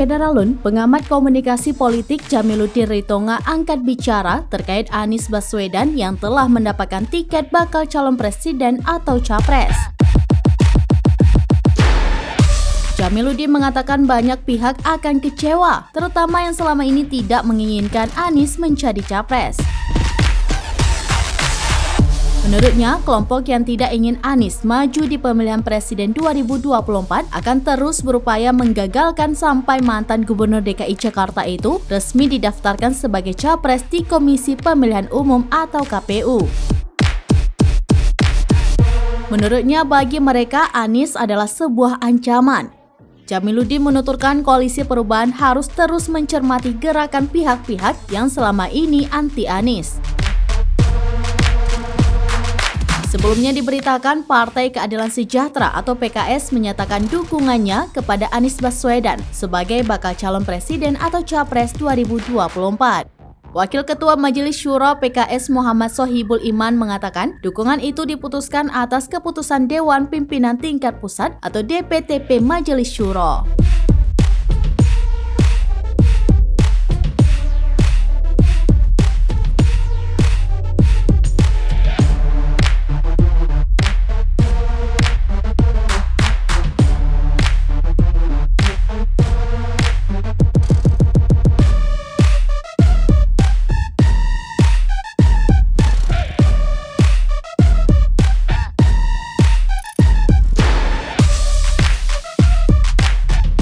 Kendaralun, pengamat komunikasi politik Jamiluddin Ritonga angkat bicara terkait Anies Baswedan yang telah mendapatkan tiket bakal calon presiden atau capres. Jamiluddin mengatakan banyak pihak akan kecewa, terutama yang selama ini tidak menginginkan Anies menjadi capres. Menurutnya, kelompok yang tidak ingin Anies maju di pemilihan presiden 2024 akan terus berupaya menggagalkan sampai mantan Gubernur DKI Jakarta itu resmi didaftarkan sebagai capres di Komisi Pemilihan Umum atau KPU. Menurutnya, bagi mereka Anies adalah sebuah ancaman. Jamiluddin menuturkan koalisi perubahan harus terus mencermati gerakan pihak-pihak yang selama ini anti Anies. Sebelumnya diberitakan Partai Keadilan Sejahtera atau PKS menyatakan dukungannya kepada Anies Baswedan sebagai bakal calon presiden atau capres 2024. Wakil Ketua Majelis Syuro PKS Muhammad Sohibul Iman mengatakan dukungan itu diputuskan atas keputusan Dewan Pimpinan Tingkat Pusat atau DPTP Majelis Syuro.